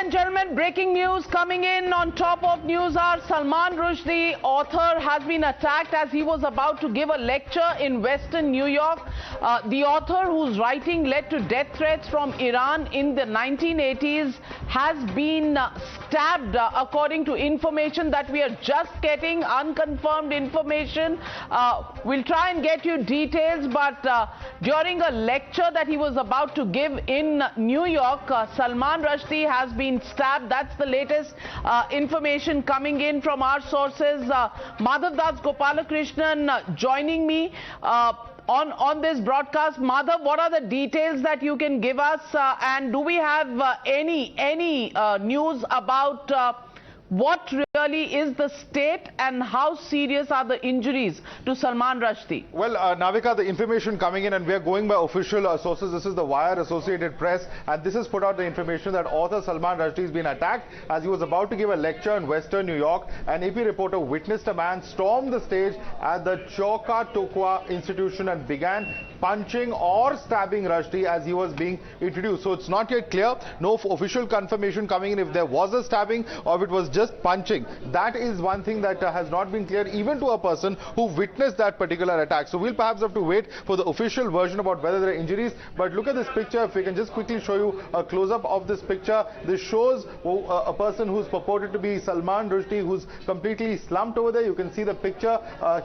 and gentlemen, breaking news coming in on top of Newshour. Salman Rushdie, author, has been attacked as he was about to give a lecture in Western New York. The author, whose writing led to death threats from Iran in the 1980s, has been stabbed, according to information that we are just getting, unconfirmed information. We'll try and get you details, but during a lecture that he was about to give in New York, Salman Rushdie has been stabbed. That's the latest information coming in from our sources. Madhav Das Gopalakrishnan joining me on this broadcast. Madhav, what are the details that you can give us, and do we have any news about what really is the state and how serious are the injuries to Salman Rushdie? Well, Navika, the information coming in, and we are going by official sources. This is the Wire, Associated Press, and this has put out the information that author Salman Rushdie has been attacked as he was about to give a lecture in Western New York. An AP reporter witnessed a man storm the stage at the Chowka Tokwa Institution and began punching or stabbing Rushdie as he was being introduced. So it's not yet clear, no official confirmation coming in if there was a stabbing or if it was just punching. That is one thing that has not been clear even to a person who witnessed that particular attack. So we'll perhaps have to wait for the official version about whether there are injuries. But look at this picture. If we can just quickly show you a close-up of this picture. This shows a person who's purported to be Salman Rushdie, who's completely slumped over there. You can see the picture.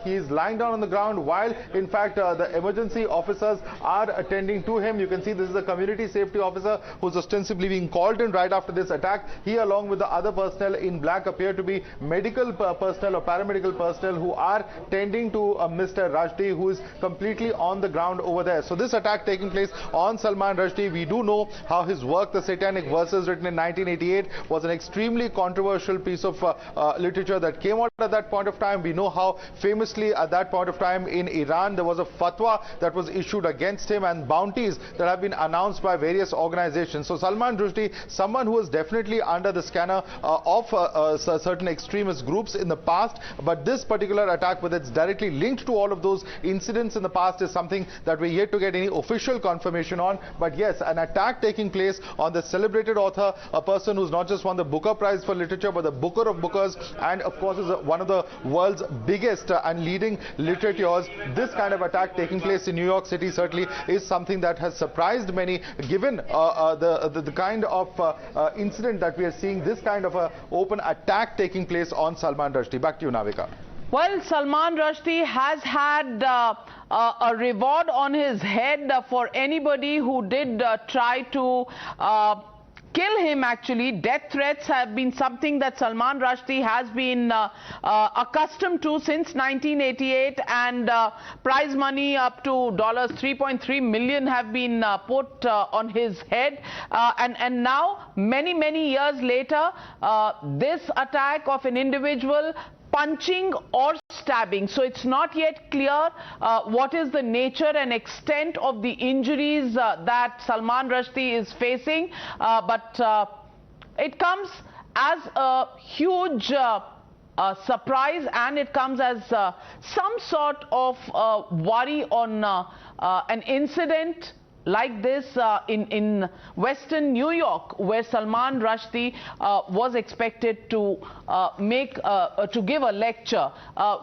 He is lying down on the ground while in fact the emergency officers are attending to him. You can see this is a community safety officer who's ostensibly being called in right after this attack. He, along with the other personnel in black, appear to be medical personnel or paramedical personnel who are tending to Mr. Rushdie, who is completely on the ground over there. So this attack taking place on Salman Rushdie, we do know how his work, The Satanic Verses, written in 1988, was an extremely controversial piece of literature that came out at that point of time. We know how famously at that point of time in Iran there was a fatwa that was issued against him and bounties that have been announced by various organizations. So Salman Rushdie, someone who was definitely under the scanner of certain extremist groups in the past, but this particular attack, whether it's directly linked to all of those incidents in the past, is something that we're yet to get any official confirmation on. But yes, an attack taking place on the celebrated author, a person who's not just won the Booker Prize for literature, but the Booker of Bookers, and of course is one of the world's biggest and leading literateurs. This kind of attack taking place in New York City certainly is something that has surprised many, given the kind of incident that we are seeing, this kind of a open attack taking place on Salman Rushdie. Back to you, Navika. Well, Salman Rushdie has had a reward on his head for anybody who did try to kill him. Actually, death threats have been something that Salman Rushdie has been accustomed to since 1988, and prize money up to $3.3 million have been put on his head, and now many years later, this attack of an individual punching or stabbing. So it's not yet clear what is the nature and extent of the injuries that Salman Rushdie is facing, but it comes as a huge surprise, and it comes as some sort of worry on an incident like this in Western New York, where Salman Rushdie was expected to give a lecture.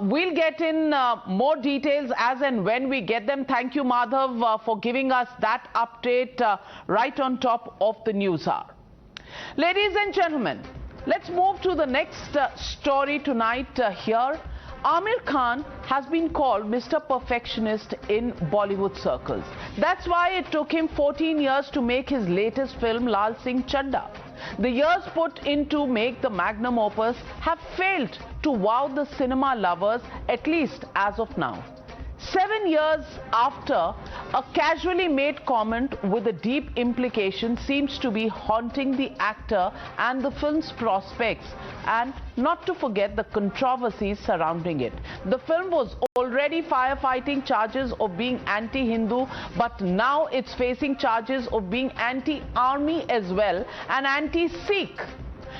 We'll get in more details as and when we get them. Thank you, Madhav, for giving us that update right on top of the news hour. Ladies and gentlemen, let's move to the next story tonight here. Aamir Khan has been called Mr. Perfectionist in Bollywood circles. That's why it took him 14 years to make his latest film, Laal, Singh, Chadda. The years put in to make the magnum opus have failed to wow the cinema lovers, at least as of now. 7 years after, a casually made comment with a deep implication seems to be haunting the actor and the film's prospects, and not to forget the controversies surrounding it. The film was already firefighting charges of being anti-Hindu, but now it's facing charges of being anti-army as well and anti-Sikh.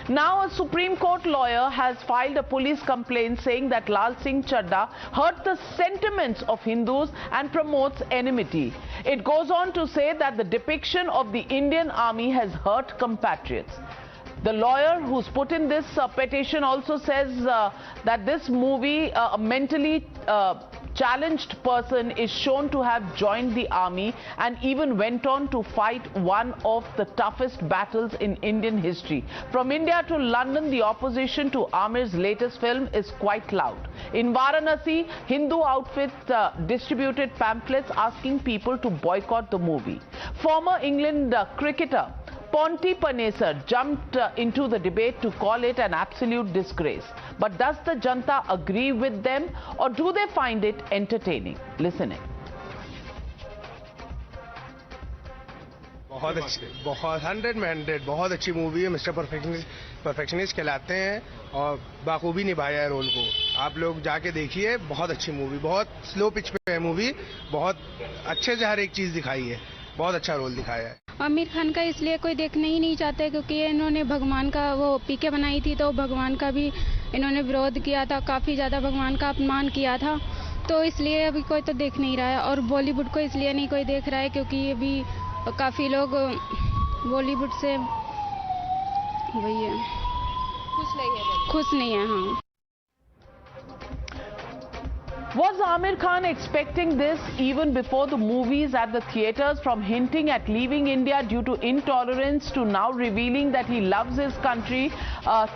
Now a Supreme Court lawyer has filed a police complaint saying that Laal Singh Chadda hurt the sentiments of Hindus and promotes enmity. It goes on to say that the depiction of the Indian army has hurt compatriots. The lawyer who's put in this petition also says that this movie, a mentally challenged person is shown to have joined the army and even went on to fight one of the toughest battles in Indian history. From India to London, the opposition to Aamir's latest film is quite loud. In Varanasi, Hindu outfits distributed pamphlets asking people to boycott the movie. Former England cricketer Ponty Panesar jumped into the debate to call it an absolute disgrace. But does the Janta agree with them or do they find it entertaining? Listen in. बहुत 100 में 100 बहुत अच्छी movie है। Mister perfectionist कहलाते हैं और बाखूबी निभाया है रोल को। आप लोग जाके देखिए, बहुत अच्छी मूवी, बहुत स्लो पिच पे है मूवी, बहुत अच्छे से हर एक चीज दिखाई है, बहुत अच्छा रोल दिखाया है। आमिर खान का इसलिए कोई देखना ही नहीं चाहता क्योंकि इन्होंने भगवान का वो पीके बनाई थी, तो भगवान का भी इन्होंने विरोध किया था, काफ़ी ज़्यादा भगवान का अपमान किया था, तो इसलिए अभी कोई तो देख नहीं रहा है। और बॉलीवुड को इसलिए नहीं कोई देख रहा है क्योंकि अभी काफ़ी लोग बॉलीवुड से वही है, खुश नहीं है। हाँ। Was Aamir Khan expecting this even before the movies at the theatres, from hinting at leaving India due to intolerance to now revealing that he loves his country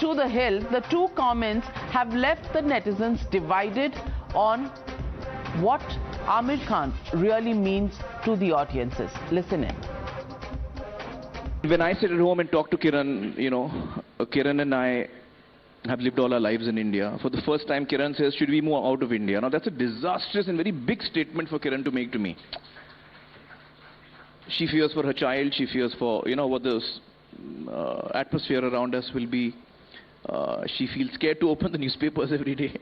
to the hilt? The two comments have left the netizens divided on what Aamir Khan really means to the audiences. Listen in. When I sit at home and talk to Kiran, you know, Kiran and I have lived all our lives in India. For the first time, Kiran says, should we move out of India? Now, that's a disastrous and very big statement for Kiran to make to me. She fears for her child. She fears for, you know, what the atmosphere around us will be. She feels scared to open the newspapers every day.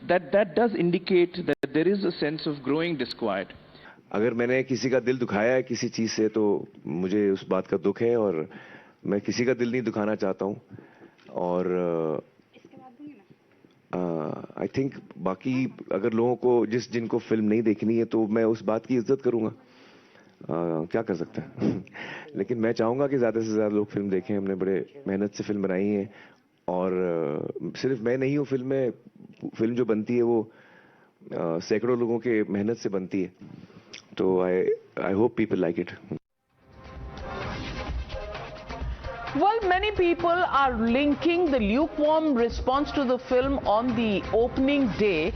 That does indicate that there is a sense of growing disquiet. अगर मैंने किसी का दिल दुखाया है किसी चीज़ से, तो मुझे उस बात का दुख है और मैं किसी का दिल नहीं दुखाना चाहता हूँ। और आई थिंक बाकी अगर लोगों को जिनको फिल्म नहीं देखनी है तो मैं उस बात की इज्जत करूँगा, क्या कर सकते हैं। लेकिन मैं चाहूँगा कि ज़्यादा से ज़्यादा लोग फिल्म देखें। हमने बड़े मेहनत से फिल्म बनाई है और सिर्फ मैं नहीं हूँ, फिल्म जो बनती है वो सैकड़ों लोगों के मेहनत से बनती है। तो I hope people like it. Well, many people are linking the lukewarm response to the film on the opening day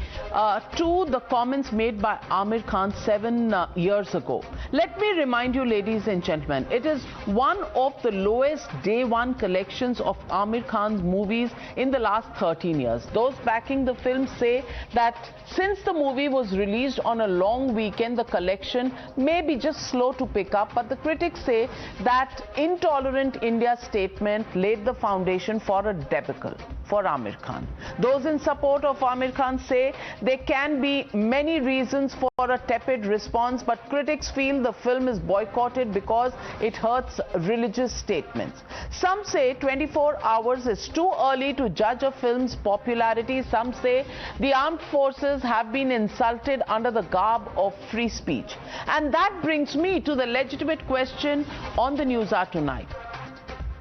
to the comments made by Aamir Khan 7 years ago. Let me remind you, ladies and gentlemen, it is one of the lowest day one collections of Aamir Khan's movies in the last 13 years. Those backing the film say that since the movie was released on a long weekend, the collection may be just slow to pick up, but the critics say that intolerant India's statement laid the foundation for a debacle for Aamir Khan. Those in support of Aamir Khan say there can be many reasons for a tepid response, but critics feel the film is boycotted because it hurts religious statements. Some say 24 hours is too early to judge a film's popularity. Some say the armed forces have been insulted under the garb of free speech. And that brings me to the legitimate question on the Newshour tonight.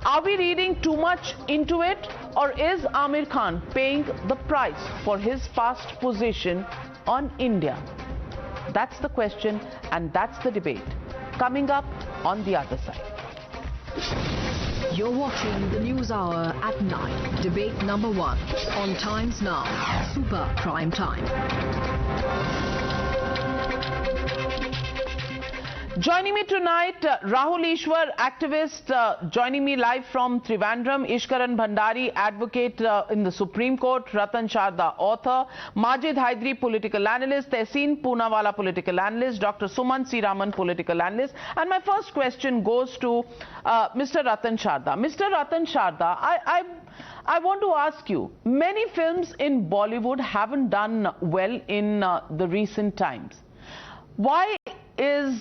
Are we reading too much into it, or is Aamir Khan paying the price for his past position on India? That's the question, and that's the debate. Coming up on the other side. You're watching the Newshour at 9. Debate number 1 on Times Now, Super Prime Time. Joining me tonight, Rahul Ishwar, activist, joining me live from Trivandrum, Ishkarn Bhandari, advocate in the Supreme Court, Ratan Sharda, author, Majid Haidri, political analyst, Tehseen Poonawala, political analyst, Dr. Suman C. Raman, political analyst. And my first question goes to Mr. Ratan Sharda. Mr. Ratan Sharda, I want to ask you, many films in Bollywood haven't done well in the recent times. Why is,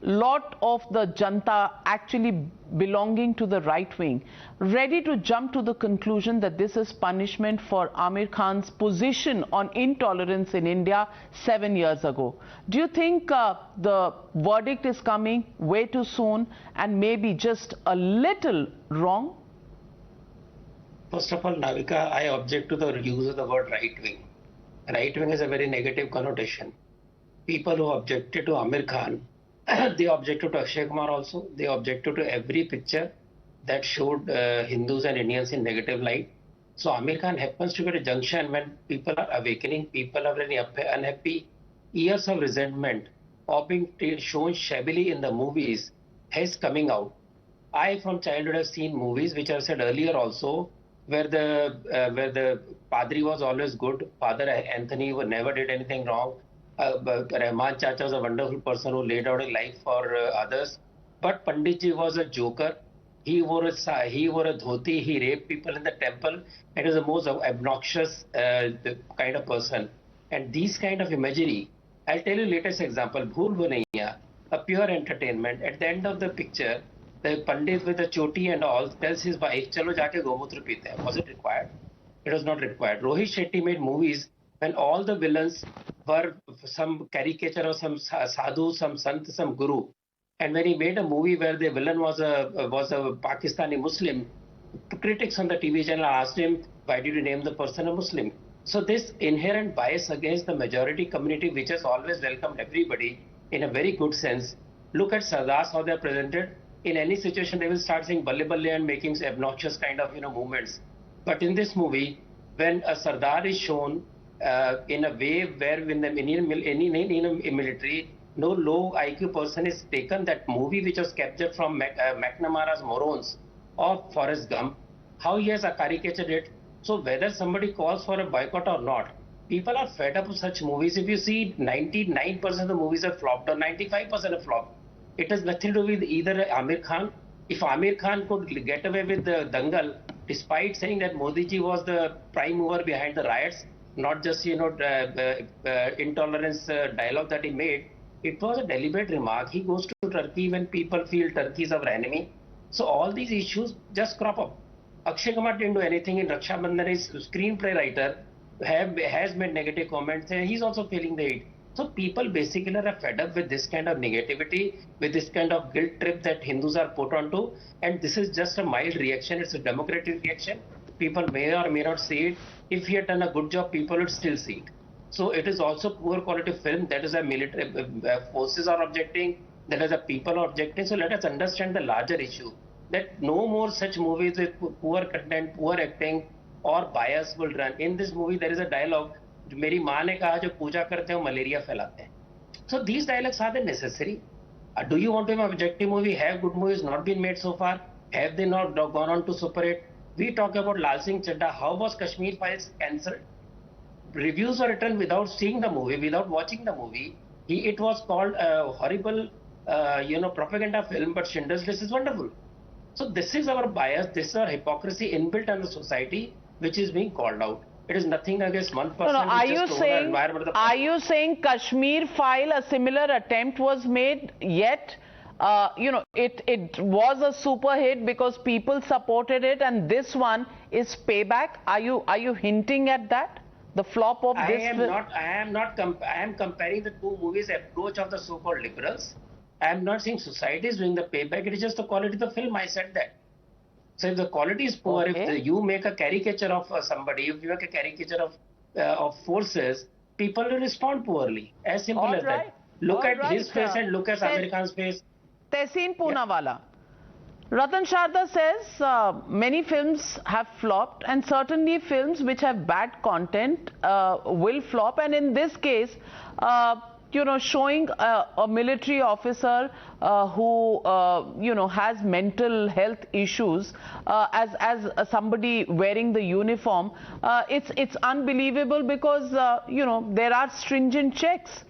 lot of the janta actually belonging to the right wing ready to jump to the conclusion that this is punishment for Aamir Khan's position on intolerance in India 7 years ago. Do you think the verdict is coming way too soon and maybe just a little wrong? First of all, Navika, I object to the use of the word right wing. Right wing is a very negative connotation. People who objected to Aamir Khan, they objected to Akshay Kumar also. They objected to every picture that showed Hindus and Indians in negative light. So Aamir Khan happens to be at a junction when people are awakening, people are very unhappy. Years of resentment of being shown shabbily in the movies is coming out. I from childhood have seen movies which I said earlier also, where the Padri was always good. Father Anthony never did anything wrong. Rahman Chacha was a wonderful person who laid out a life for others. But Panditji was a joker. He wore a dhoti. He raped people in the temple. And was the most obnoxious kind of person. And these kind of imagery, I'll tell you latest example. Bhool Bhulaiya, a pure entertainment. At the end of the picture, the Pandit with the choti and all tells his wife, "Chalo jaake gomutra peete hain." Was it required? It was not required. Rohit Shetty made movies when all the villains were some caricature of some sadhu, some sant, some guru. And when he made a movie where the villain was a Pakistani Muslim, critics on the TV channel asked him, "Why did you name the person a Muslim?" So this inherent bias against the majority community, which has always welcomed everybody in a very good sense. Look at Sardars, how they are presented. In any situation, they will start saying balle balle and making obnoxious kind of movements. But in this movie, when a Sardar is shown in a way where in the Indian military, no low IQ person is taken, that movie which was captured from McNamara's Morons of Forrest Gump, how he has caricatured it. So whether somebody calls for a boycott or not, people are fed up with such movies. If you see 99% of the movies have flopped or 95% have flopped. It has nothing to do with either Aamir Khan. If Aamir Khan could get away with the dangal, despite saying that Modi ji was the prime mover behind the riots, not just intolerance dialogue that he made, it was a deliberate remark. He goes to Turkey when people feel Turkey is our enemy. So all these issues just crop up. Akshay Kumar didn't do anything in Raksha Bandhan. His screenplay writer has made negative comments and he's also feeling the heat. So people basically are fed up with this kind of negativity, with this kind of guilt trip that Hindus are put onto. And this is just a mild reaction. It's a democratic reaction. People may or may not see it. If he had done a good job, people would still see it. So it is also poor quality film. That is a military forces are objecting. That is a people are objecting. So let us understand the larger issue. That no more such movies with poor content, poor acting or bias will run. In this movie, there is a dialogue. मेरी माँ ने कहा जो पूजा करते हैं malaria फैलाते हैं. So these dialogues are they necessary? Do you want to have an objective movie? Have good movies not been made so far? Have they not gone on to Super 8? We talk about Laal Singh Chadda. How was Kashmir Files cancelled? Reviews are written without seeing the movie, without watching the movie. It was called a horrible, propaganda film, but Schindler's List is wonderful. So this is our bias. This is our hypocrisy inbuilt in the society, which is being called out. It is nothing against one person. No, are you saying Kashmir File, a similar attempt was made, yet it was a super hit because people supported it, and this one is payback? Are you hinting at that? The flop of this? I am comparing the two movies' approach of the so-called liberals. I am not saying society is doing the payback. It is just the quality of the film. I said that. So if the quality is poor, if you make a caricature of somebody, if you make a caricature of forces, people will respond poorly. As simple as that. Look at his face and look at Aamir Khan's face. Tehseen Poonawala. Ratan Sharda says many films have flopped, and certainly films which have bad content will flop. And in this case, showing a military officer who, has mental health issues as somebody wearing the uniform, it's unbelievable because, there are stringent checks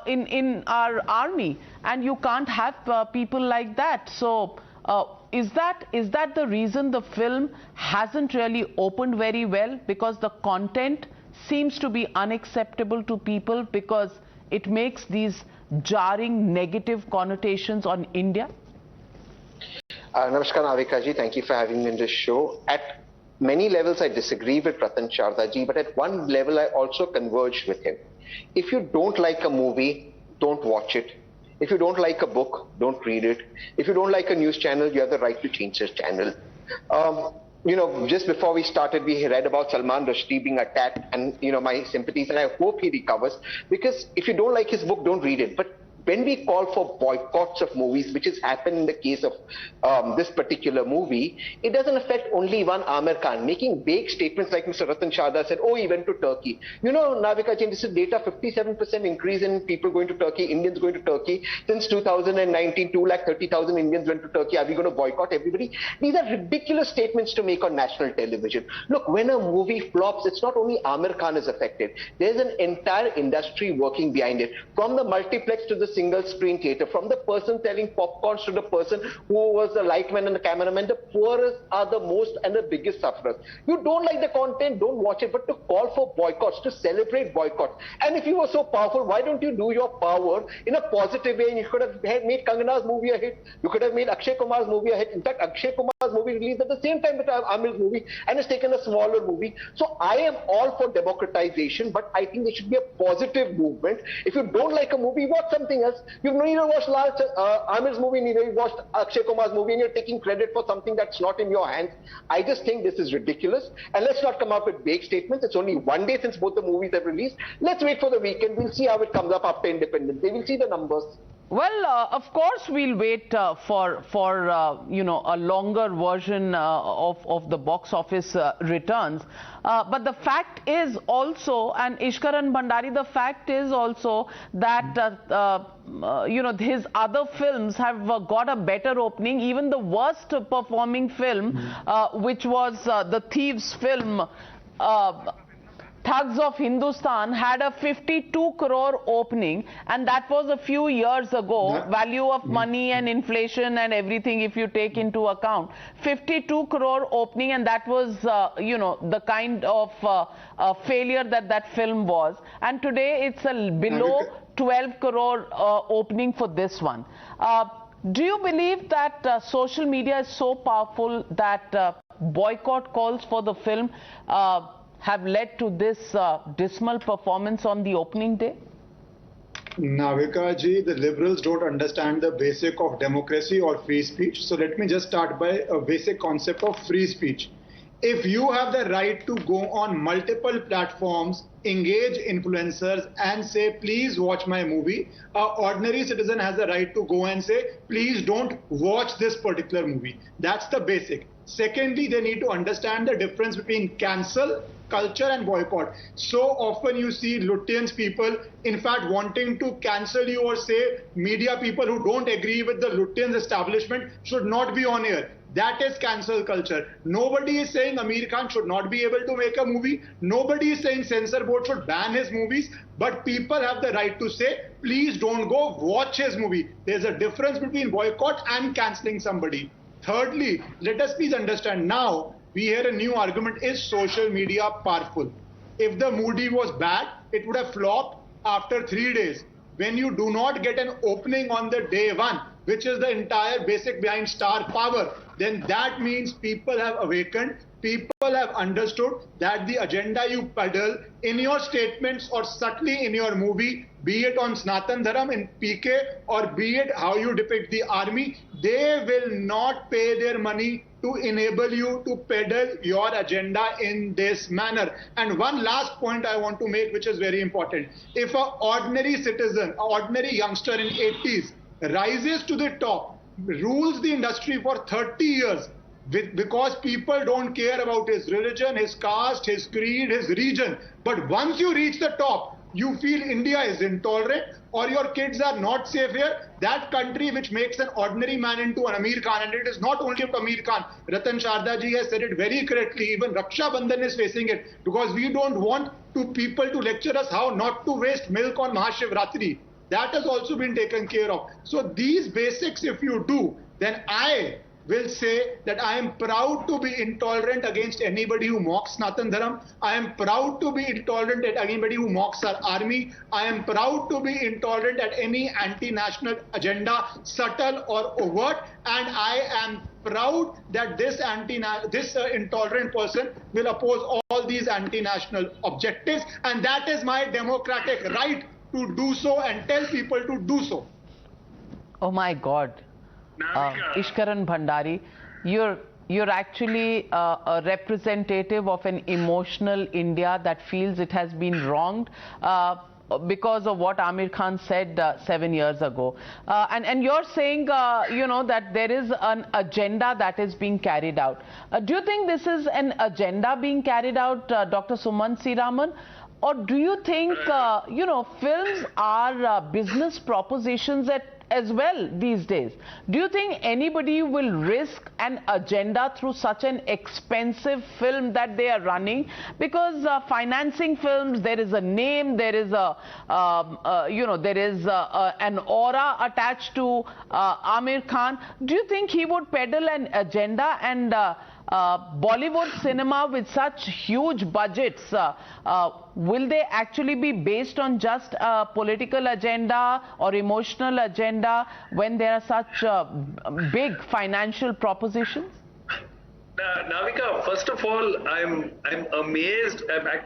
in our army, and you can't have people like that. So is that the reason the film hasn't really opened very well? Because the content seems to be unacceptable to people, because it makes these jarring negative connotations on India? Namaskar Navika ji, thank you for having me on this show. At many levels I disagree with Ratan Sharda ji, but at one level I also converge with him. If you don't like a movie, don't watch it. If you don't like a book, don't read it. If you don't like a news channel, you have the right to change this channel. Just before we started, we read about Salman Rushdie being attacked, and my sympathies, and I hope he recovers, because if you don't like his book, don't read it. But when we call for boycotts of movies, which has happened in the case of this particular movie, it doesn't affect only one Aamir Khan. Making vague statements like Mr. Ratan Sharda said, oh, he went to Turkey. Navika ji, this is data, 57% increase in people going to Turkey, Indians going to Turkey. Since 2019, 230,000 Indians went to Turkey. Are we going to boycott everybody? These are ridiculous statements to make on national television. Look, when a movie flops, it's not only Aamir Khan is affected. There's an entire industry working behind it. From the multiplex to the single screen theater, from the person selling popcorns to the person who was the lightman and the cameraman, the poorest are the most and the biggest sufferers. You don't like the content, don't watch it, but to call for boycotts, to celebrate boycotts. And if you were so powerful, why don't you do your power in a positive way? And you could have made Kangana's movie a hit. You could have made Akshay Kumar's movie a hit. In fact, Akshay Kumar's movie released at the same time with Aamir's movie and has taken a smaller movie. So I am all for democratization, but I think there should be a positive movement. If you don't like a movie, watch something else. You've neither watched Aamir's movie, neither you watched Akshay Kumar's movie, and you're taking credit for something that's not in your hands. I just think this is ridiculous. And let's not come up with vague statements. It's only one day since both the movies have released. Let's wait for the weekend. We'll see how it comes up after Independence Day. We'll see the numbers. Well, of course, we'll wait for a longer version of the box office returns. But the fact is also, and Ishkarn Bhandari, the fact is also that his other films have got a better opening. Even the worst performing film, which was the Thieves film, Thugs of Hindustan, had a 52 crore opening, and that was a few years ago. Value of money and inflation and everything, if you take into account, 52 crore opening, and that was the kind of failure that film was. And today it's a below 12 crore opening for this one. Do you believe that social media is so powerful that boycott calls for the film have led to this dismal performance on the opening day? Navika ji, the liberals don't understand the basic of democracy or free speech. So let me just start by a basic concept of free speech. If you have the right to go on multiple platforms, engage influencers and say, please watch my movie, an ordinary citizen has the right to go and say, please don't watch this particular movie. That's the basic. Secondly, they need to understand the difference between cancel culture and boycott. So often you see Lutyens people, in fact, wanting to cancel you or say media people who don't agree with the Lutyens establishment should not be on air. That is cancel culture. Nobody is saying Aamir Khan should not be able to make a movie. Nobody is saying censor board should ban his movies. But people have the right to say, please don't go watch his movie. There's a difference between boycott and cancelling somebody. Thirdly, let us please understand now, we hear a new argument, is social media powerful? If the movie was bad, it would have flopped after 3 days. When you do not get an opening on the day one, which is the entire basic behind star power, then that means people have awakened, people have understood that the agenda you peddle in your statements or subtly in your movie, be it on Sanatan Dharam in PK or be it how you depict the army, they will not pay their money to enable you to peddle your agenda in this manner. And one last point I want to make, which is very important. If an ordinary citizen, an ordinary youngster in 80s rises to the top, rules the industry for 30 years, because people don't care about his religion, his caste, his creed, his region. But once you reach the top, you feel India is intolerant or your kids are not safe here. That country which makes an ordinary man into an Aamir Khan, and it is not only of Aamir Khan, Ratan Sharda ji has said it very correctly, even Raksha Bandhan is facing it, because we don't want people to lecture us how not to waste milk on Mahashivratri. That has also been taken care of. So these basics if you do, then I will say that I am proud to be intolerant against anybody who mocks Sanatan Dharam. I am proud to be intolerant at anybody who mocks our army. I am proud to be intolerant at any anti-national agenda, subtle or overt. And I am proud that this intolerant person will oppose all these anti-national objectives. And that is my democratic right to do so and tell people to do so. Oh my God. Ishkarn Bhandari, you're actually a representative of an emotional India that feels it has been wronged because of what Aamir Khan said 7 years ago. And you're saying, that there is an agenda that is being carried out. Do you think this is an agenda being carried out, Dr. Sumant C. Raman? Or do you think, films are business propositions as well these days? Do you think anybody will risk an agenda through such an expensive film that they are running? Because financing films, there is a name, there is an aura attached to Aamir Khan. Do you think he would peddle an agenda? And Bollywood cinema with such huge budgets, will they actually be based on just a political agenda or emotional agenda when there are such big financial propositions? Navika, first of all, I'm amazed. I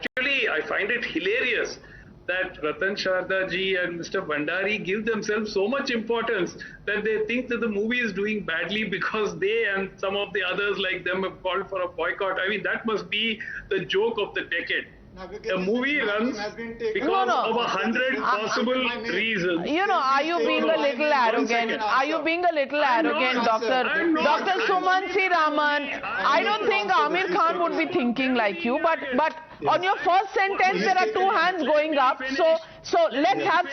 find it hilarious that Ratan Sharda ji and Mr. Bhandari give themselves so much importance that they think that the movie is doing badly because they and some of the others like them have called for a boycott. I mean, that must be the joke of the decade. A movie runs because of 100 possible reasons. Are you being a little arrogant? Are you being a little arrogant, Dr. Sumant C. Raman? I don't think Aamir Khan would be thinking like you, but on your first sentence there are two hands going up. So let's have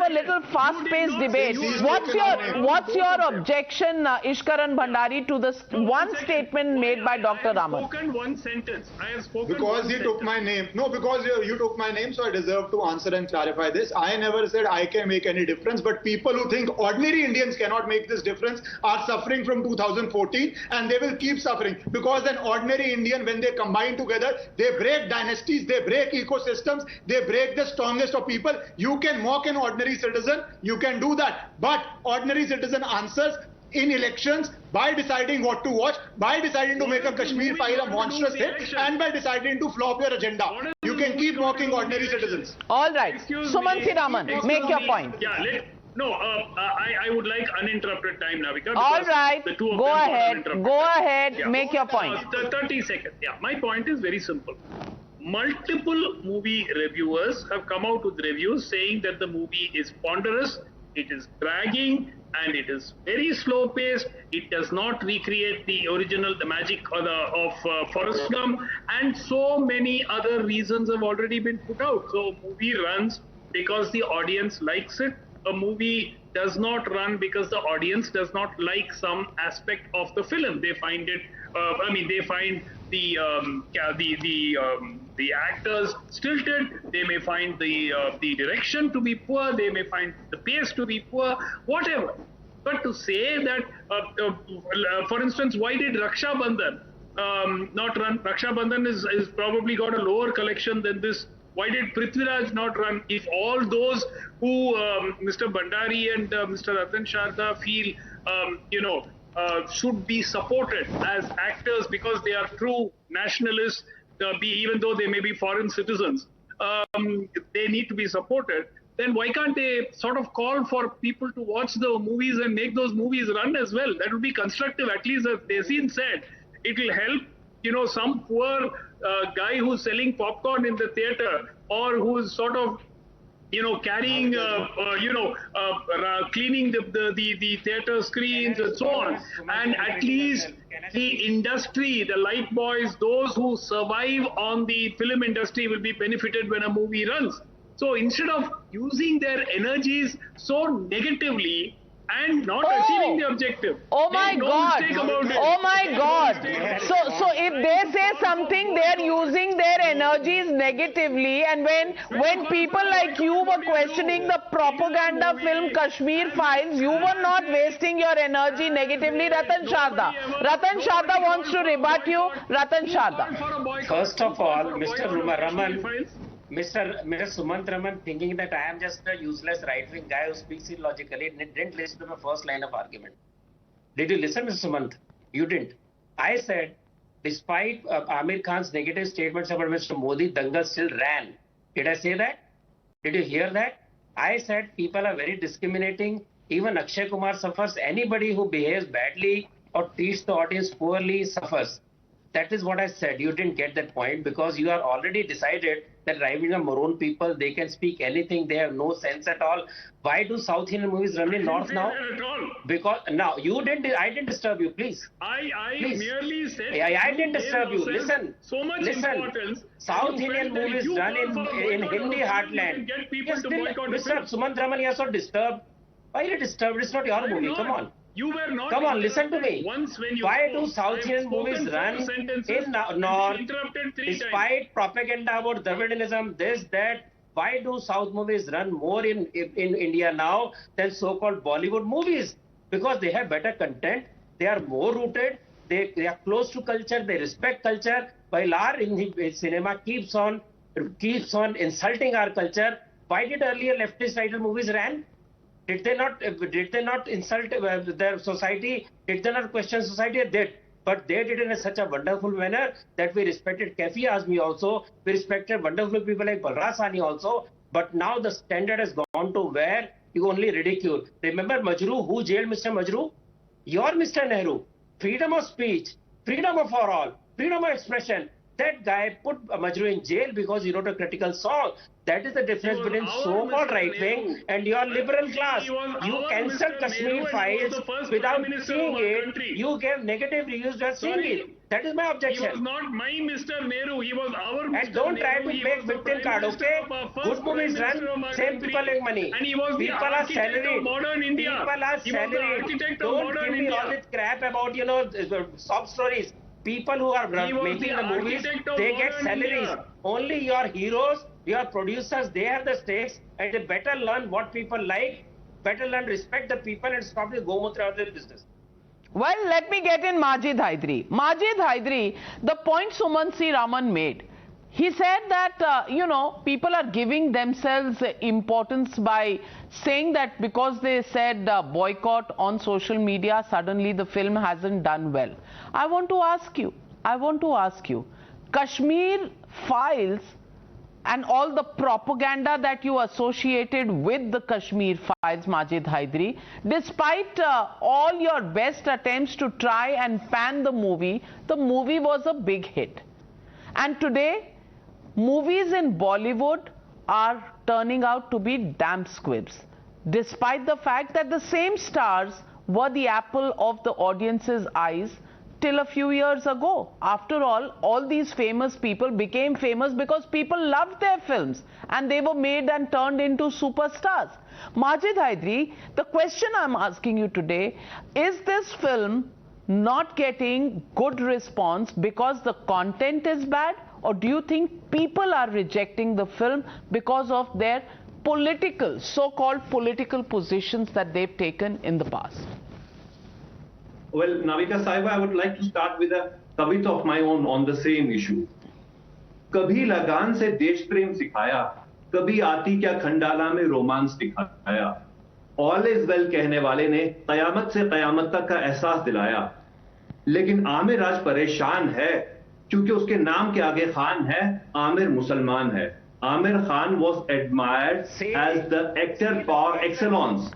a little fast-paced debate. What's your objection, Ishkarn Bhandari, to this one statement made by Dr. Raman? I have spoken one sentence. I have spoken because he took my name. No, because you took my name, so I deserve to answer and clarify this. I never said I can make any difference, but people who think ordinary Indians cannot make this difference are suffering from 2014, and they will keep suffering, because an ordinary Indian, when they combine together, they break dynasties, they break ecosystems, they break the strongest of people. You can mock an ordinary citizen, you can do that, but ordinary citizen answers in elections by deciding what to watch, by deciding to make a Kashmir file a monstrous hit, and by deciding to flop your agenda. You can keep mocking ordinary citizens. All right. Sumant C. Raman, make your point. Yeah, I would like uninterrupted time, Navika. All right, go ahead, Yeah. make your point. 30 seconds. Yeah, my point is very simple. Multiple movie reviewers have come out with reviews saying that the movie is ponderous, it is dragging, and it is very slow paced. It does not recreate the magic of Forrest Gump, and so many other reasons have already been put out. So movie runs because the audience likes it. A movie does not run because the audience does not like some aspect of the film. They find it. They find the actors stilted. They may find the direction to be poor. They may find the pace to be poor. Whatever. But to say that, for instance, why did Raksha Bandhan not run? Raksha Bandhan is probably got a lower collection than this. Why did Prithviraj not run? If all those who Mr. Bhandari and Mr. Ratan Sharda feel, should be supported as actors because they are true nationalists, even though they may be foreign citizens, they need to be supported. Then why can't they sort of call for people to watch the movies and make those movies run as well? That would be constructive. At least as Tehseen said, it will help, some poor guy who's selling popcorn in the theater, or who's sort of, carrying, cleaning the theater screens and so on. And at least the industry, the light boys, those who survive on the film industry will be benefited when a movie runs. So instead of using their energies so negatively, and not achieving the objective. Oh my Make no God! mistake about it. Oh my Make no God! mistake about it. So if they say something, they are using their energies negatively. And when people like you were questioning the propaganda film Kashmir Files, you were not wasting your energy negatively. Ratan Sharda. Ratan Sharda wants to rebut you. Ratan Sharda. First of all, Mr. Raman, Mr. Sumant Raman thinking that I am just a useless right-wing guy who speaks illogically didn't listen to my first line of argument. Did you listen, Mr. Sumant? You didn't. I said, despite Aamir Khan's negative statements about Mr. Modi, Dangal still ran. Did I say that? Did you hear that? I said people are very discriminating. Even Akshay Kumar suffers. Anybody who behaves badly or treats the audience poorly suffers. That is what I said. You didn't get that point because you are already decided that right-wing are maroon people. They can speak anything. They have no sense at all. Why do South Indian movies run in North now? At all. Because now you didn't. I didn't disturb you, please. Please. Merely said. I didn't disturb you. Listen. So much importance. South Indian movies run in Hindi heartland. Get people Yes, to boycott Mr. Sumant Raman, you are so disturbed. Why are you disturbed? It's not your movie. Come on. You were not. Come on, listen to me. Once when you Why spoke, do South Indian movies run in North despite propaganda about Dravidianism, this, that? Why do South movies run more in India now than so-called Bollywood movies? Because they have better content, they are more rooted, they are close to culture, they respect culture. While our cinema keeps on insulting our culture, why did earlier leftist title movies ran? Did they not insult their society? Did they not question society? They did. But they did it in such a wonderful manner that we respected Kafi Azmi also. We respected wonderful people like Balraj Sahni also. But now the standard has gone to where you only ridicule. Remember Majru? Who jailed Mr. Majru? Your Mr. Nehru. Freedom of speech, freedom for all, freedom of expression. That guy put Majru in jail because he wrote a critical song. That is the difference between so-called right-wing and your liberal class. You cancelled Kashmir Files without seeing it. You gave negative reviews without seeing it. That is my objection. He was not my Mr. Nehru. He was our Mr. And don't try to Nehru. make victim card, okay? Good movies run, same people make money. And he was the architect of modern India. People are salaried. Don't give me all this crap about, sob stories. People who are making the movies, they get salaries. Only your heroes, your producers, they have the stakes, and they better learn what people like, better learn respect the people and stop the Gomutra of their business. Well, let me get in Majid Hydari. Majid Hydari, the point Sumant C. Raman made, he said that, people are giving themselves importance by saying that because they said boycott on social media, suddenly the film hasn't done well. I want to ask you, Kashmir Files and all the propaganda that you associated with the Kashmir Files, Majid Hydari, despite all your best attempts to try and pan the movie was a big hit. And today, movies in Bollywood are turning out to be damn squibs, despite the fact that the same stars were the apple of the audience's eyes till a few years ago. After all these famous people became famous because people loved their films and they were made and turned into superstars. Majid Hydari, the question I'm asking you today, is this film not getting good response because the content is bad, or do you think people are rejecting the film because of their so-called political positions that they've taken in the past? Well, Navika Sahiba, I would like to start with a kavita of my own on the same issue. कभी लगान से देश प्रेम सिखाया, कभी आती क्या खंडाला में romance दिखाया. All is well कहने वाले ने कयामत से कयामत तक का एहसास दिलाया. लेकिन आमिर आज परेशान है क्योंकि उसके नाम के आगे खान है, आमिर मुसलमान है. Aamir Khan was admired as the actor par excellence.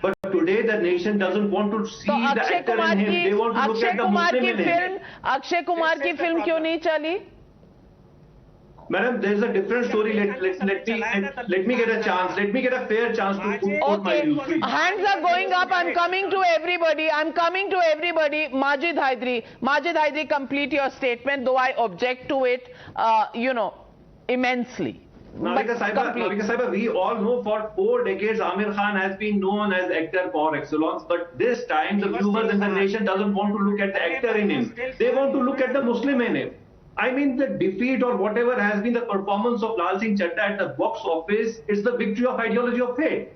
But today the nation doesn't want to see the actor in him. They want to look at the Muslim in him. Akshay Kumar की film क्यों नहीं चली? Madam, there is a different story. Let me get a chance. Let me get a fair chance to put my views. Hands are going up. I'm coming to everybody. Majid Hydari, complete your statement, though I object to it, immensely. Navika Saiba, we all know for 4 decades Aamir Khan has been known as actor par excellence, but this time the viewers in the nation doesn't want to look at the actor in him. They want to look at the Muslim in him. I mean, the defeat or whatever has been the performance of Laal Singh Chadda at the box office is the victory of ideology of hate.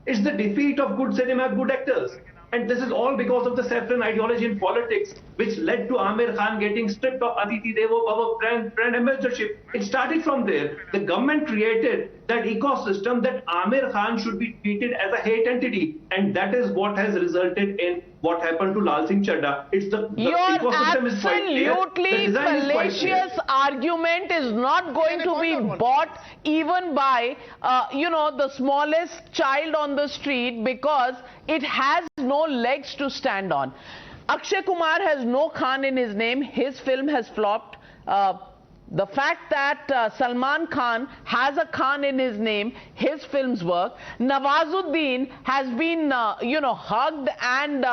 It's the defeat of good cinema, good actors. And this is all because of the saffron ideology in politics, which led to Aamir Khan getting stripped of Aditi Devo Bhava brand ambassadorship. It started from there. The government created that ecosystem that Aamir Khan should be treated as a hate entity. And that is what has resulted in what happened to Laal Singh Chadda. It's the ecosystem is quite clear. Your absolutely fallacious argument is not going to be bought even by, the smallest child on the street, because it has no legs to stand on. Akshay Kumar has no Khan in his name. His film has flopped. The fact that Salman Khan has a Khan in his name, his films work. Nawazuddin has been, hugged and,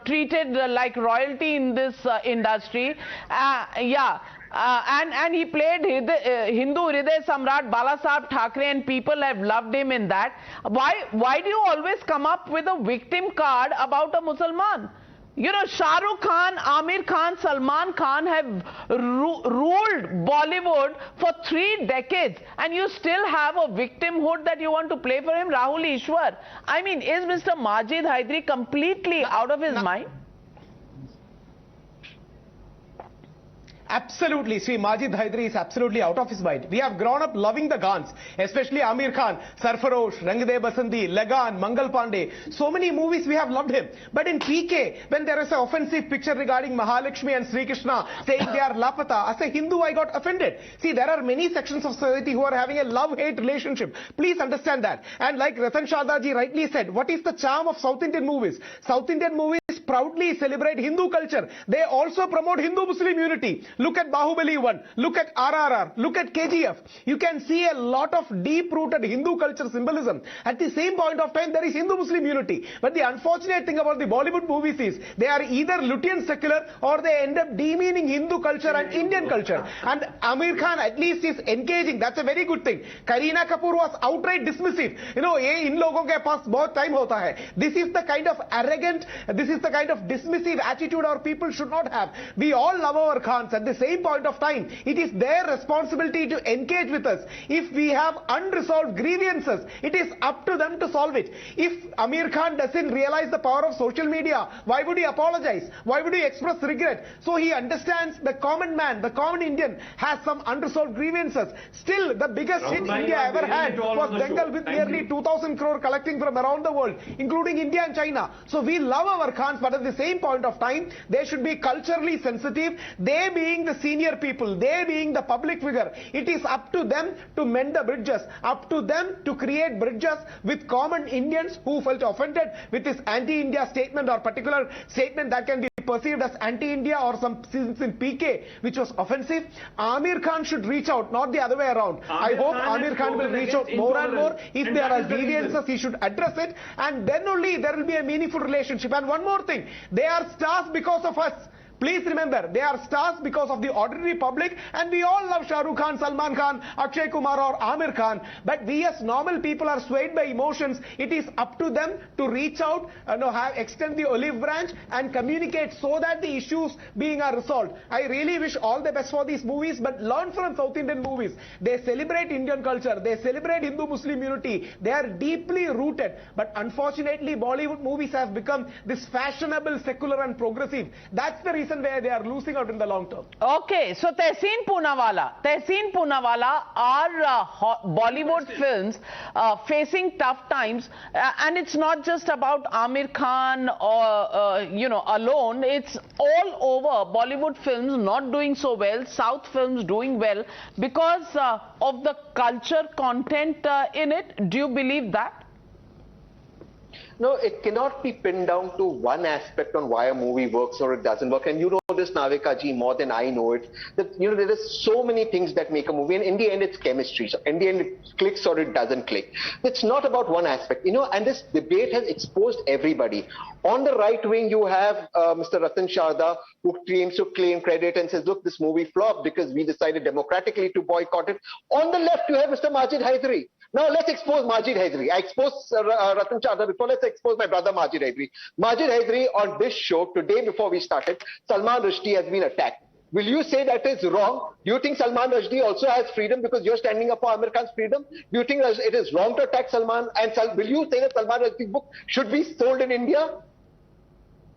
treated like royalty in this industry. And he played Hindu Hriday Samrat Balasaheb Thackeray, and people have loved him in that. Why do you always come up with a victim card about a Muslim? Shah Rukh Khan, Aamir Khan, Salman Khan have ruled Bollywood for 3 decades, and you still have a victimhood that you want to play for him. Rahul Ishwar. I mean, is Mr. Majid Hydari completely out of his mind? Absolutely, Sri Majid Hydari is absolutely out of his mind. We have grown up loving the Khans, especially Aamir Khan, Sarfarosh, Rang De Basandi, Lagan, Mangal Pandey. So many movies we have loved him. But in PK, when there is an offensive picture regarding Mahalakshmi and Sri Krishna saying they are Lapata, as a Hindu I got offended. See, there are many sections of society who are having a love-hate relationship. Please understand that. And like Ratan Sharda ji rightly said, what is the charm of South Indian movies? South Indian movies proudly celebrate Hindu culture. They also promote Hindu-Muslim unity. Look at Bahubali 1, look at RRR, look at KGF. You can see a lot of deep-rooted Hindu culture symbolism. At the same point of time, there is Hindu-Muslim unity. But the unfortunate thing about the Bollywood movies is they are either Lutein secular or they end up demeaning Hindu culture and Indian culture. And Aamir Khan at least is engaging. That's a very good thing. Kareena Kapoor was outright dismissive. Ye in logon ke paas bahut time hota hai. This is the kind of arrogant, this is the kind of dismissive attitude our people should not have. We all love our Khans. At the same point of time, it is their responsibility to engage with us. If we have unresolved grievances, it is up to them to solve it. If Aamir Khan doesn't realize the power of social media, why would he apologize? Why would he express regret? So he understands the common man, the common Indian has some unresolved grievances. Still, the biggest hit India ever had was Dangal with nearly 2,000 crore collecting from around the world, including India and China. So we love our Khans, but at the same point of time, they should be culturally sensitive. They being the senior people, they being the public figure, it is up to them to mend the bridges, up to them to create bridges with common Indians who felt offended with this anti-India statement or particular statement that can be perceived as anti-India or some scenes in PK which was offensive. Aamir Khan should reach out, not the other way around. I hope Aamir Khan will reach out more and more. If there are grievances, he should address it, and then only there will be a meaningful relationship. And one more thing, they are stars because of us. Please remember, they are stars because of the ordinary public, and we all love Shah Rukh Khan, Salman Khan, Akshay Kumar or Aamir Khan. But we as normal people are swayed by emotions. It is up to them to reach out, extend the olive branch and communicate so that the issues are resolved. I really wish all the best for these movies, but learn from South Indian movies. They celebrate Indian culture. They celebrate Hindu-Muslim unity. They are deeply rooted. But unfortunately, Bollywood movies have become this fashionable, secular and progressive. That's the reason where they are losing out in the long term. Okay, so Tehseen Poonawala are Bollywood films facing tough times, and it's not just about Aamir Khan or alone. It's all over. Bollywood films not doing so well, South films doing well because of the culture content in it. Do you believe that? No, it cannot be pinned down to one aspect on why a movie works or it doesn't work. And you know this, Navika ji, more than I know it. That there is so many things that make a movie, and in the end, it's chemistry. So in the end, it clicks or it doesn't click. It's not about one aspect, And this debate has exposed everybody. On the right wing, you have Mr. Ratan Sharda, who claims to claim credit and says, "Look, this movie flopped because we decided democratically to boycott it." On the left, you have Mr. Majid Hydari. Now let's expose Majid Hydari. I exposed Ratan Sharda before. Let's expose my brother Majid Hydari. Majid Hydari on this show today before we started, Salman Rushdie has been attacked. Will you say that is wrong? Do you think Salman Rushdie also has freedom because you're standing up for Aamir Khan's freedom? Do you think it is wrong to attack Salman? And will you say that Salman Rushdie's book should be sold in India?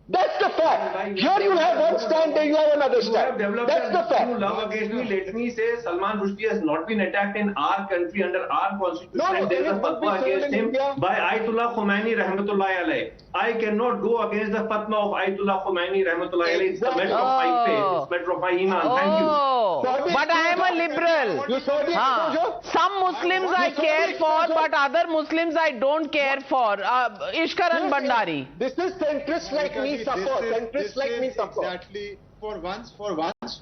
That's the fact. Here you have one stand, there you have another stand. That's the fact. You love against me. Let me say Salman Rushdie has not been attacked in our country under our constitution. No, and there is a fatwa against him by Ayatollah Khomeini Rahmatullahi Alayh. I cannot go against the fatwa of Ayatollah Khomeini Rahmatullahi Alayh. It's the matter of my faith. It's matter of my iman. Thank you. But I am a liberal. Some Muslims I care for, but other Muslims I don't care for. Ishkarn Bhandari. This is centrist like me. Centrists like me support. Exactly. For once,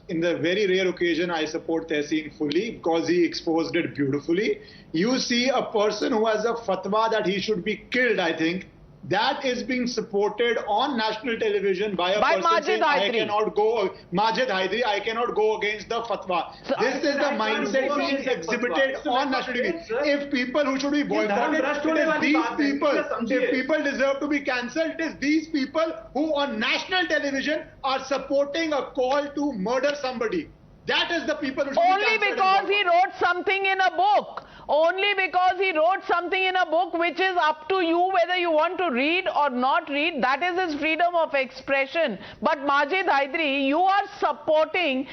in the very rare occasion, I support Tehseen fully because he exposed it beautifully. You see a person who has a fatwa that he should be killed, I think, that is being supported on national television by a person saying, I cannot go, Majid Hydari, I cannot go against the fatwa. This is the mindset being exhibited on national television. If people who should be boycotted, it is these people. If people deserve to be cancelled, it is these people who on national television are supporting a call to murder somebody. That is the people who should Only because he wrote something in a book. Only because he wrote something in a book which is up to you whether you want to read or not read. That is his freedom of expression. But Majid Hydari, you are supporting,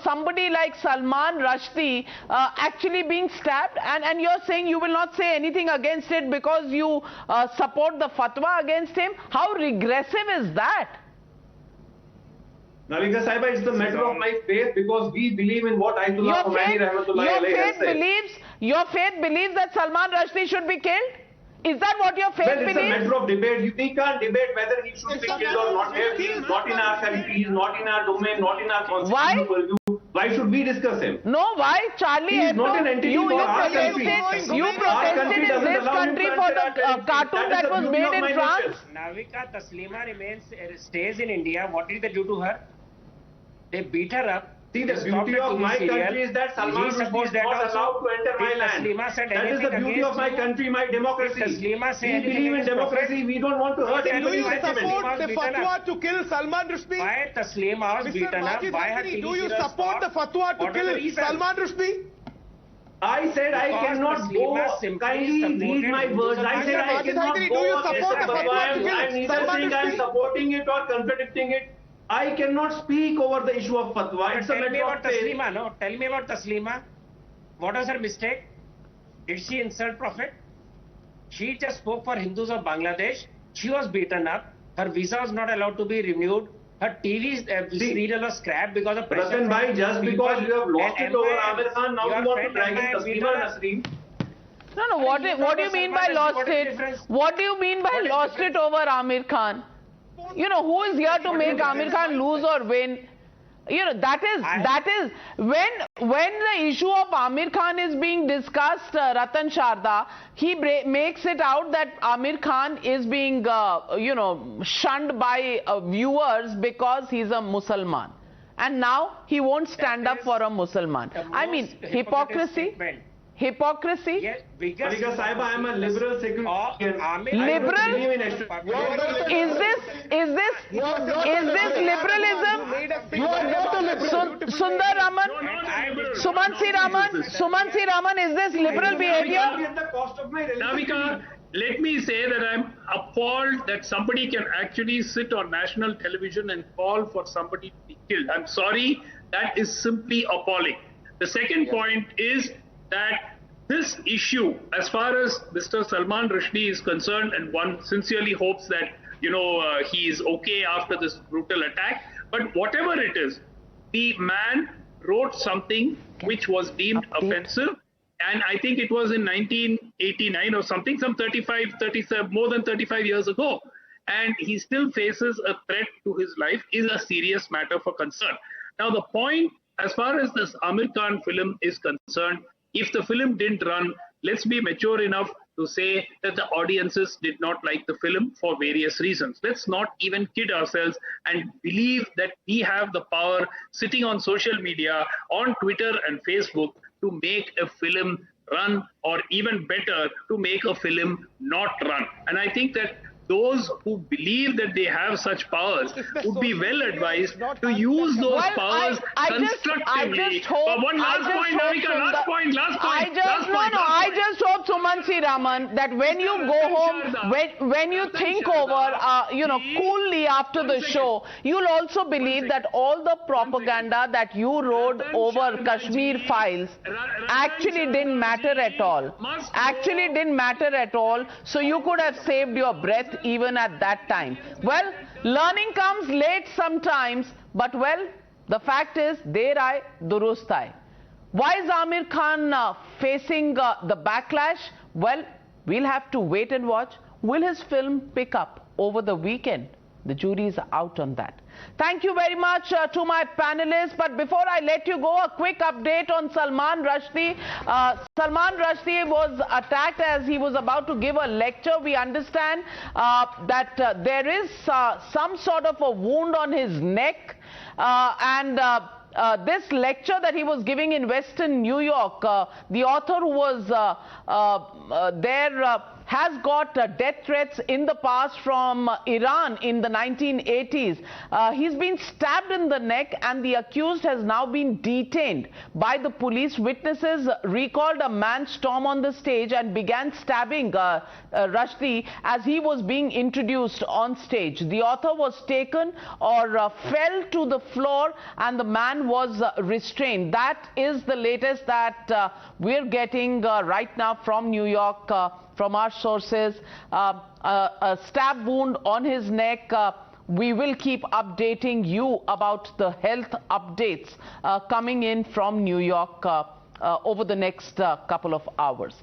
somebody like Salman Rushdie actually being stabbed, and you're saying you will not say anything against it because you support the fatwa against him. How regressive is that? Navika Saiba, it's the matter of my faith because we believe in what Ayatollah Khomeini Rahmatullahi Alayhi has said. Your faith believes that Salman Rushdie should be killed? Is that what your faith believes? Well, it's a matter of debate. We can't debate whether he should be killed or not. He is not in our country, he is not in our domain, not in our constitutional purview. Why should we discuss him? No, why? Charlie, he is not an entity for our country. You protested in this country for the cartoon that was made in France. Navika, Taslima stays in India. What did they do to her? They beat her up. See, the beauty of my country is that Salman Rushdie is not allowed to enter my land. That is the beauty of my country, my democracy. We believe in democracy. We don't want to hurt anybody's sentiment. Do you support the fatwa to kill Salman Rushdie? Why Taslima was beaten up? Why her TV do you support the fatwa to kill Salman Rushdie? I said I cannot go. Kindly read my words. I said I cannot go against the fatwa. I'm neither saying I'm supporting it or contradicting it. I cannot speak over the issue of fatwa. It's a matter of faith. Tell me about Taslima. What was her mistake? Did she insult Prophet? She just spoke for Hindus of Bangladesh. She was beaten up. Her visa was not allowed to be renewed. Her TV serial was scrapped because of pressure. Ratan bhai, just because you have lost it over Aamir Khan, now you want to drag in Taslima Nasreen. No, what do you mean by lost it? What do you mean by lost it over Aamir Khan? Who is here to make Aamir Khan lose or win? That is when the issue of Aamir Khan is being discussed, Ratan Sharda, he makes it out that Aamir Khan is being, shunned by viewers because he's a Muslim. And now he won't stand up for a Muslim. I mean, hypocrisy. Hypocrisy? Yes, Navika Saiba, I am a liberal secular. Liberal? Is this liberalism? Sundar Raman? Sumansi Raman, is this liberal behavior? Navika, let me say that I'm appalled that somebody can actually sit on national television and call for somebody to be killed. I'm sorry, that is simply appalling. The second point is that this issue, as far as Mr. Salman Rushdie is concerned, and one sincerely hopes that, he is okay after this brutal attack, but whatever it is, the man wrote something which was deemed offensive, and I think it was in 1989 or something, more than 35 years ago. And he still faces a threat to his life is a serious matter for concern. Now, the point, as far as this Aamir Khan film is concerned, if the film didn't run, let's be mature enough to say that the audiences did not like the film for various reasons. Let's not even kid ourselves and believe that we have the power sitting on social media, on Twitter and Facebook, to make a film run, or even better, to make a film not run. And I think that those who believe that they have such powers would be well advised to use those powers constructively. But one last point, Navika, last point. I just hope, Suman C. Raman, that when you go home, when you think over, coolly after the show, you'll also believe that all the propaganda that you wrote over Kashmir files actually didn't matter at all. Actually didn't matter at all. So you could have saved your breath even at that time. Well, learning comes late sometimes, but well, the fact is, der aaye, durust aaye. Why is Aamir Khan facing the backlash? Well, we'll have to wait and watch. Will his film pick up over the weekend? The jury is out on that. Thank you very much to my panelists. But before I let you go, a quick update on Salman Rushdie. Salman Rushdie was attacked as he was about to give a lecture. We understand that there is some sort of a wound on his neck. This lecture that he was giving in Western New York, the author who was there has got death threats in the past from Iran in the 1980s. He's been stabbed in the neck and the accused has now been detained by the police. Witnesses recalled a man storm on the stage and began stabbing Rushdie as he was being introduced on stage. The author was taken or fell to the floor and the man was restrained. That is the latest that we're getting right now from New York. From our sources, a stab wound on his neck. We will keep updating you about the health updates coming in from New York over the next couple of hours.